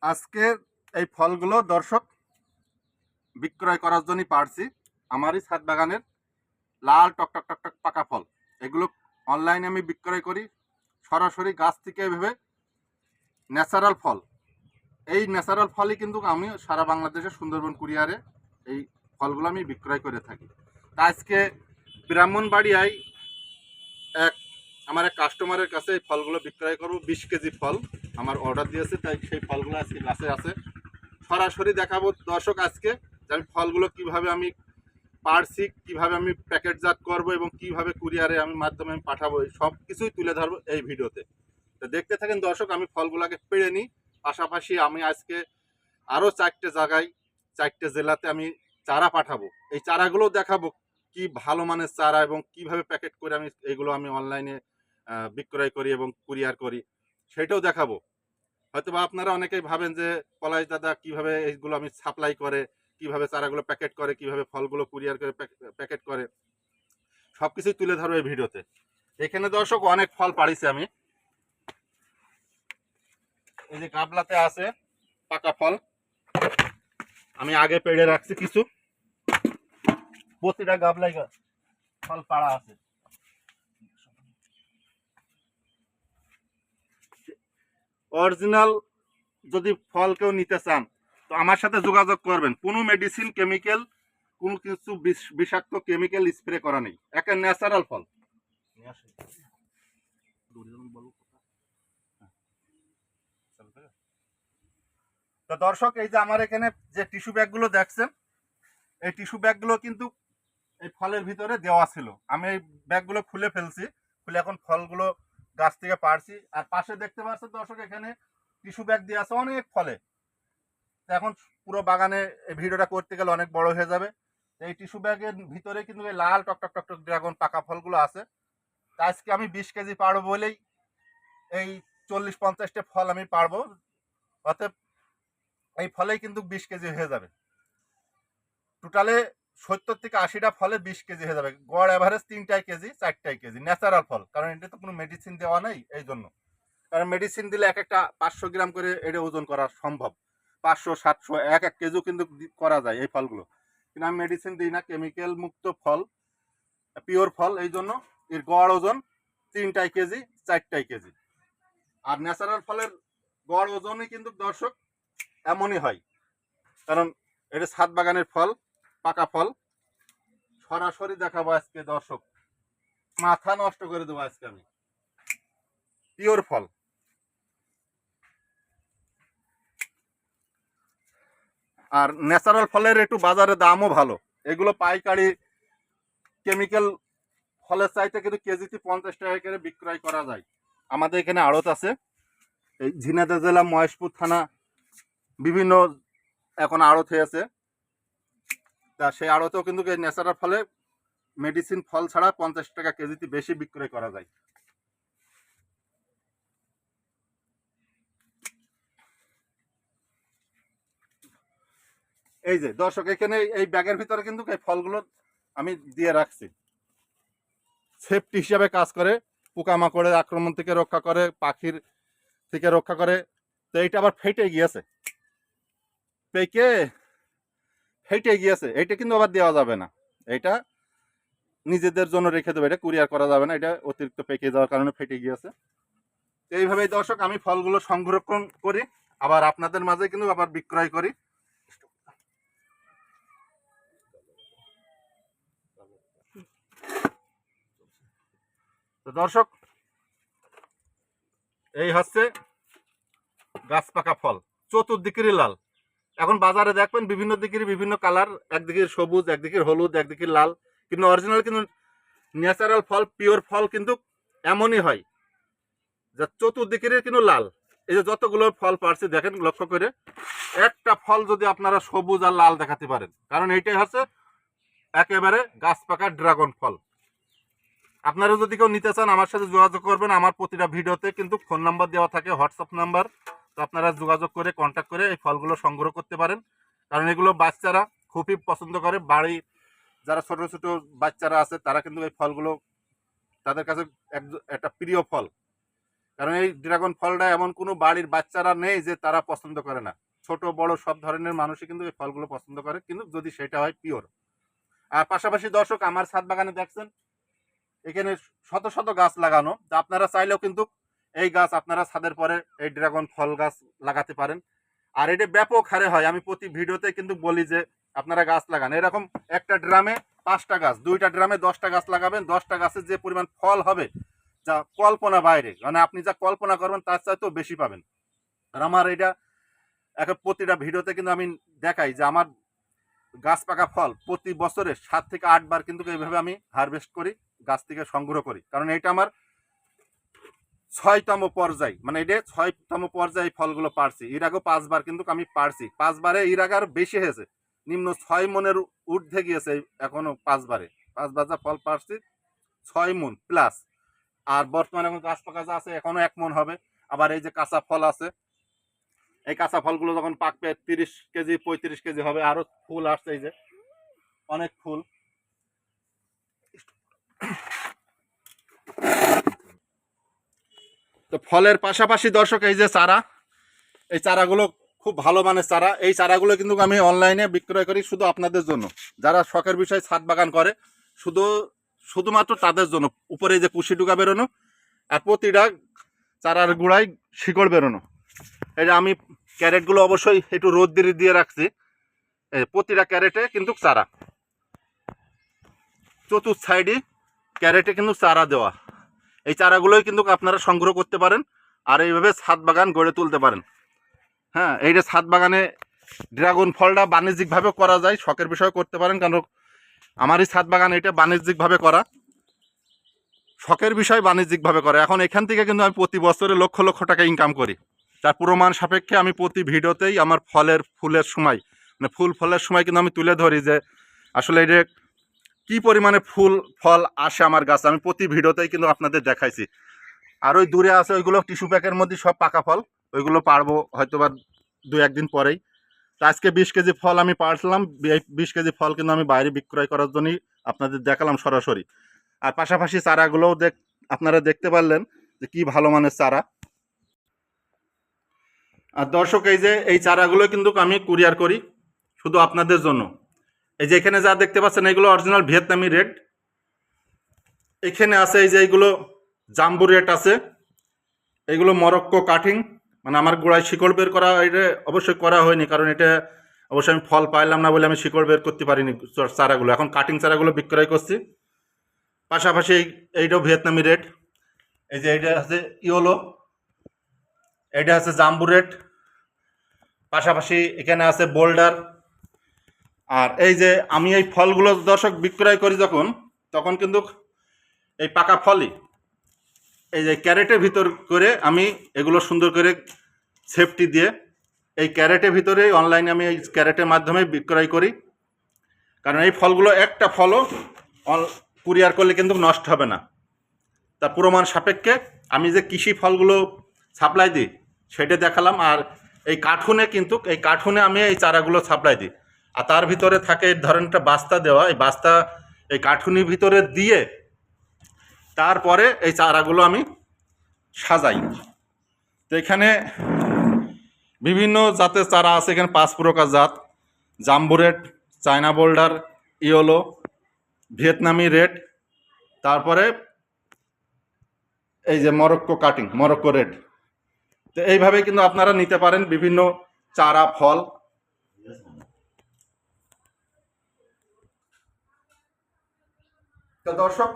আজকে এই ফলগুলো দর্শক বিক্রয় করার জন্য পারছি। আমারই ছাদ বাগানের লাল টকটক টকটক পাকা ফল। এগুলো অনলাইনে আমি বিক্রয় করি, সরাসরি গাছ থেকে এভাবে ন্যাচারাল ফল। এই ন্যাচারাল ফলই কিন্তু আমি সারা বাংলাদেশে সুন্দরবন কুরিয়ারে এই ফলগুলো আমি বিক্রয় করে থাকি। তা আজকে ব্রাহ্মণবাড়িয়ায় আমার এক কাস্টমারের কাছে এই ফলগুলো বিক্রয় করবো। 20 কেজি ফল আমার অর্ডার দিয়েছে, তাই সেই ফলগুলো আজকে গাছে আছে। সরাসরি দেখাবো দর্শক আজকে যে আমি ফলগুলো কিভাবে আমি পারছি, কিভাবে আমি প্যাকেটজাত করব এবং কিভাবে কুরিয়ারে আমি মাধ্যমে আমি পাঠাবো, সব কিছুই তুলে ধরবো এই ভিডিওতে। তো দেখতে থাকেন দর্শক। আমি ফলগুলোকে পেড়ে নিই, পাশাপাশি আমি আজকে আরও 4টে জায়গায় 4টে জেলাতে আমি চারা পাঠাবো। এই চারাগুলো দেখাবো কি ভালো মানের চারা এবং কিভাবে প্যাকেট করে আমি এগুলো আমি অনলাইনে বিক্রয় করি এবং কুরিয়ার করি, সেটাও দেখাবো। হয়তো বা আপনারা অনেকেই ভাবেন যে পলাশ দাদা কিভাবে এইগুলো আমি সাপ্লাই করে, কিভাবে চারাগুলো প্যাকেট করে, কিভাবে ফলগুলো কুরিয়ার করে প্যাকেট করে, সবকিছুই তুলে ধরবো এই ভিডিওতে। এখানে দর্শক অনেক ফল পাড়িছি আমি। এই যে গাবলাতে আছে পাকা ফল, আমি আগে পেড়ে রাখছি কিছু। প্রতিটা গাবলাই ফল পাড়া আছে। অরিজিনাল যদি ফল কেউ নিতে চান তো আমার সাথে যোগাযোগ করবেন। কোনো মেডিসিন কেমিক্যাল, কোনো কিছু বিষাক্ত কেমিক্যাল স্প্রে করা নেই, একটা ন্যাচারাল ফল। তো দর্শক, এই যে আমার এখানে যে টিস্যু ব্যাগগুলো দেখছেন, এই টিস্যু ব্যাগগুলো কিন্তু এই ফলের ভিতরে দেওয়া ছিল। আমি এই ব্যাগগুলো খুলে ফেলছি, খুলে এখন ফলগুলো গাছ থেকে পাড়ছি। আর পাশে দেখতে পাচ্ছেন দর্শক, এখানে টিস্যু ব্যাগ দিয়ে আছে অনেক ফলে। এখন পুরো বাগানে এই ভিডিওটা করতে গেলে অনেক বড় হয়ে যাবে। এই টিস্যু ব্যাগের ভিতরে কিন্তু এই লাল টকটক টকটক ড্রাগন পাকা ফলগুলো আছে। তা আজকে আমি 20 কেজি পারবো বলেই এই 40-50টা ফল আমি পারবো। অতএব এই ফলেই কিন্তু 20 কেজি হয়ে যাবে। টোটালে 70 থেকে 80টা ফলে 20 কেজি হয়ে যাবে। গড় অ্যাভারেজ 3টাই কেজি 4টাই কেজি ন্যাচারাল ফল, কারণ এটা তো কোনো মেডিসিন দেওয়া নেই। এই জন্য, কারণ মেডিসিন দিলে এক একটা 500 গ্রাম করে এটা ওজন করা সম্ভব, 500-700 এক এক কেজিও কিন্তু করা যায় এই ফলগুলো। কিন্তু আমি মেডিসিন দিই না, কেমিক্যাল মুক্ত ফল, পিওর ফল। এই জন্য এর গড় ওজন 3টাই কেজি 4টাই কেজি। আর ন্যাচারাল ফলের গড় ওজনই কিন্তু দর্শক এমনই হয়, কারণ এটা ছাদ বাগানের ফল, পাকা ফল। সরাসরি দেখাবো আজকে দর্শক, মাথা নষ্ট করে দেবো আজকে আমি। পিওর ফল। আর ন্যাচারাল ফলের একটু বাজারে দামও ভালো। এগুলো পাইকারি কেমিক্যাল ফলের চাইতে কিন্তু কেজিতে 50 টাকা করে বিক্রয় করা যায়। আমাদের এখানে আড়ত আছে, এই ঝিনাইদহ জেলা মহেশপুর থানা বিভিন্ন এখন আড়ত হয়েছে। তা সেই আড়তেও কিন্তু এই ন্যাচারাল ফলে মেডিসিন ফল ছাড়া 50 টাকা কেজিতে বেশি বিক্রয় করা যায়। এই যে দর্শক, এখানে এই ব্যাগের ভিতরে কিন্তু এই ফলগুলো আমি দিয়ে রাখছি, সেফটি হিসাবে কাজ করে, পোকামাকড়ের আক্রমণ থেকে রক্ষা করে, পাখির থেকে রক্ষা করে। তো এইটা আবার ফেটে গিয়েছে, পেকে ফেটে গিয়েছে, এইটা কিন্তু আবার দেওয়া যাবে না। এটা নিজেদের জন্য রেখে দেবে, এটা কুরিয়ার করা যাবে না, এটা অতিরিক্ত পেকে যাওয়ার কারণে ফেটে গিয়েছে। এইভাবেই দর্শক আমি ফলগুলো সংরক্ষণ করি, আবার আপনাদের মাঝে কিন্তু আবার বিক্রয় করি। তো দর্শক, এই হচ্ছে গাছ পাকা ফল, চতুর্দিকেরই লাল। এখন বাজারে দেখবেন বিভিন্ন দিকের বিভিন্ন কালার, একদিকে সবুজ, একদিকে হলুদ, একদিকে লাল। কিন্তু অরিজিনাল কিন্তু ন্যাচারাল ফল, পিওর ফল কিন্তু এমনই হয় যে চতুর্দিকের কিন্তু লাল। এই যে যতগুলো ফল পারছি দেখেন লক্ষ্য করে, একটা ফল যদি আপনারা সবুজ আর লাল দেখাতে পারেন, কারণ এইটাই হচ্ছে একেবারে গাছ পাকা ড্রাগন ফল। আপনারা যদি কেউ নিতে চান আমার সাথে যোগাযোগ করবেন। আমার প্রতিটা ভিডিওতে কিন্তু ফোন নাম্বার দেওয়া থাকে, হোয়াটসঅ্যাপ নাম্বার। তো আপনারা যোগাযোগ করে কন্ট্যাক্ট করে এই ফলগুলো সংগ্রহ করতে পারেন, কারণ এগুলো বাচ্চারা খুবই পছন্দ করে। বাড়ি যারা ছোট ছোট বাচ্চারা আছে তারা কিন্তু এই ফলগুলো তাদের কাছে একটা প্রিয় ফল। কারণ এই ড্রাগন ফলটা এমন কোনো বাড়ির বাচ্চারা নেই যে তারা পছন্দ করে না, ছোট বড় সব ধরনের মানুষই কিন্তু এই ফলগুলো পছন্দ করে, কিন্তু যদি সেটা হয় পিওর। আর পাশাপাশি দর্শক আমার ছাদ বাগানে দেখছেন এখানে শত শত গাছ লাগানো, আপনারা চাইলেও কিন্তু এই গাছ আপনারা ছাদের পরে এই ড্রাগন ফল গাছ লাগাতে পারেন। আর এটা ব্যাপক হারে হয়, আমি প্রতি ভিডিওতে কিন্তু বলি যে আপনারা গাছ লাগান, এরকম একটা ড্রামে 5টা গাছ, 2টা ড্রামে 10টা গাছ লাগাবেন, 10টা গাছের যে পরিমাণ ফল হবে যা কল্পনা বাইরে, মানে আপনি যা কল্পনা করবেন তার চাইতেও বেশি পাবেন। আর আমার এটা এখন প্রতিটা ভিডিওতে কিন্তু আমি দেখাই যে আমার গাছ পাকা ফল প্রতি বছরে 7 থেকে 8 বার কিন্তু এইভাবে আমি হারভেস্ট করি, গাছ থেকে সংগ্রহ করি। কারণ এটা আমার 6তম পর্যায়, মানে এটা 6তম পর্যায়ে ফলগুলো পারছি। এর আগেও 5 বার কিন্তু আমি পারছি, 5 বারে এর আগে আরো বেশি হয়েছে, নিম্ন 6 মনের ঊর্ধ্বে গিয়েছে এখনো 5 বারে। 5 বার যা ফল পারছি 6 মন প্লাস। আর বর্তমানে এখন গাছ পাকা যা আছে এখনো 1 মন হবে। আবার এই যে কাঁচা ফল আছে, এই কাঁচা ফলগুলো যখন পাকবে 30 কেজি 35 কেজি হবে। আরো ফুল আসছে, এই যে অনেক ফুল। তো ফলের পাশাপাশি দর্শক এই যে চারা, এই চারাগুলো খুব ভালো মানের চারা। এই চারাগুলো কিন্তু আমি অনলাইনে বিক্রয় করি শুধু আপনাদের জন্য, যারা শখের বিষয়ে ছাদ বাগান করে শুধুমাত্র তাদের জন্য। উপরে যে কুশি টুকা বেরোনো আর প্রতিটা চারার গুঁড়ায় শিকড় বেরোনো। এটা আমি ক্যারেটগুলো অবশ্যই একটু রোদ দিয়ে রাখছি, প্রতিটা ক্যারেটে কিন্তু চারা, চতুর্থ সাইডে ক্যারেটে কিন্তু চারা দেওয়া। এই চারাগুলোই কিন্তু আপনারা সংগ্রহ করতে পারেন আর এইভাবে ছাদ বাগান গড়ে তুলতে পারেন। হ্যাঁ, এইটা ছাদ বাগানে ড্রাগন ফলটা বাণিজ্যিকভাবে করা যায়, শখের বিষয় করতে পারেন, কারণ আমারই ছাদ বাগান এটা বাণিজ্যিকভাবে করা, শখের বিষয় বাণিজ্যিকভাবে করা। এখন এখান থেকে কিন্তু আমি প্রতি বছরে লক্ষ লক্ষ টাকা ইনকাম করি। তার প্রমাণ সাপেক্ষে আমি প্রতি ভিডিওতেই আমার ফুলের সময়, মানে ফলের সময় কিন্তু আমি তুলে ধরি যে আসলে এটা কি পরিমাণে ফল আসে আমার গাছ, আমি প্রতি ভিডিওতেই কিন্তু আপনাদের দেখাইছি। আর ওই দূরে আছে ওইগুলো টিস্যু প্যাকের মধ্যে সব পাকা ফল, ওইগুলো পারবো হয়তো বা 2-1 দিন পরেই। তো আজকে 20 কেজি ফল আমি পারলাম, 20 কেজি ফল কিন্তু আমি বাইরে বিক্রয় করার জন্যই আপনাদের দেখালাম সরাসরি। আর পাশাপাশি চারাগুলোও আপনারা দেখতে পারলেন যে কি ভালো মানের চারা। আর দর্শক এই যে এই চারাগুলো কিন্তু আমি কুরিয়ার করি শুধু আপনাদের জন্য। এই যে এখানে যা দেখতে পাচ্ছেন এগুলো অরিজিনাল ভিয়েতনামি রেড। এখানে আছে এই যে এইগুলো জাম্বু রেড আছে, এইগুলো মরক্কো কাটিং, মানে আমার গোড়ায় শিকড় বের করা এটা অবশ্যই করা হয়নি, কারণ এটা অবশ্যই আমি ফল পাইলাম না বলে আমি শিকড় বের করতে পারিনি চারাগুলো, এখন কাটিং চারাগুলো বিক্রয় করছি। পাশাপাশি এইটাও ভিয়েতনামি রেড, এই যে এইটা আছে ইয়োলো, এইটা আছে জাম্বু রেড, পাশাপাশি এখানে আছে বোল্ডার। আর এই যে আমি এই ফলগুলো দর্শক বিক্রয় করি তখন কিন্তু এই পাকা ফলই এই যে ক্যারেটের ভিতর করে আমি এগুলো সুন্দর করে সেফটি দিয়ে এই ক্যারেটের ভিতরে অনলাইনে আমি এই ক্যারেটের মাধ্যমে বিক্রয় করি। কারণ এই ফলগুলো একটা ফলও কুরিয়ার করলে কিন্তু নষ্ট হবে না। তার প্রমাণ সাপেক্ষে আমি যে কৃষি ফলগুলো সাপ্লাই দিই সেটা দেখালাম। আর এই কার্টুনে আমি এই চারাগুলো সাপ্লাই দিই, আর তার ভিতরে থাকে এই ধরনের একটা বাস্তা দেওয়া, এই বাস্তা এই কার্টুনের ভিতরে দিয়ে তারপরে এই চারাগুলো আমি সাজাই। তো এখানে বিভিন্ন জাতের চারা আছে, এখানে 5 প্রকার জাত, জাম্বু রেড, চায়না বোল্ডার, ইয়োলো, ভিয়েতনামি রেড, তারপরে এই যে মরক্কো রেড। তো এইভাবে কিন্তু আপনারা নিতে পারেন বিভিন্ন চারা ফল। তো দর্শক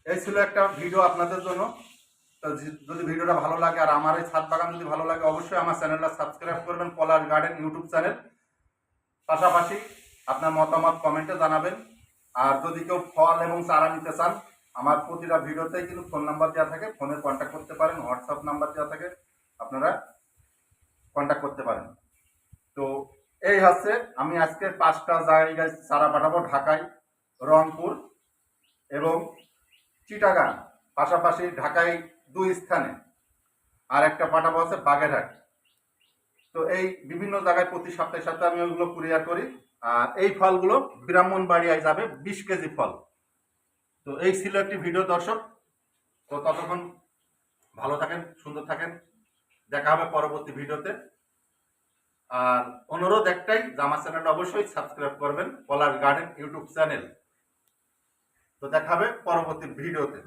এই ছিল একটা ভিডিও আপনাদের জন্য। তো যদি ভিডিওটা ভালো লাগে আর আমার এই ছাদ বাগান যদি ভালো লাগে অবশ্যই আমার চ্যানেলটা সাবস্ক্রাইব করবেন, পলাশ গার্ডেন ইউটিউব চ্যানেল। পাশাপাশি আপনার মতামত কমেন্টে জানাবেন। আর যদি কেউ ফল এবং চারা নিতে চান আমার প্রতিটা ভিডিওতেই কিন্তু ফোন নাম্বার দেওয়া থাকে, ফোনে কন্ট্যাক্ট করতে পারেন, হোয়াটসঅ্যাপ নাম্বার দেওয়া থাকে, আপনারা কন্ট্যাক্ট করতে পারেন। তো এই হচ্ছে আমি আজকে 5টা জায়গায় চারা পাঠাবো, ঢাকায়, রংপুর এবং চিটাগাং, পাশাপাশি ঢাকায় 2 স্থানে, আর একটা পাঠাবো আছে বাগেরহাট। তো এই বিভিন্ন জায়গায় প্রতি সপ্তাহে আমি ওইগুলো কুরিয়ার করি। আর এই ফলগুলো ব্রাহ্মণবাড়িয়ায় যাবে 20 কেজি ফল। তো এই ছিল একটি ভিডিও দর্শক। তো ততক্ষণ ভালো থাকেন, সুন্দর থাকেন। দেখা হবে পরবর্তী ভিডিওতে। আর অনুরোধ একটাই যে আমার চ্যানেলটা অবশ্যই সাবস্ক্রাইব করবেন, পলাশ গার্ডেন ইউটিউব চ্যানেল। তো দেখা হবে পরবর্তী ভিডিওতে।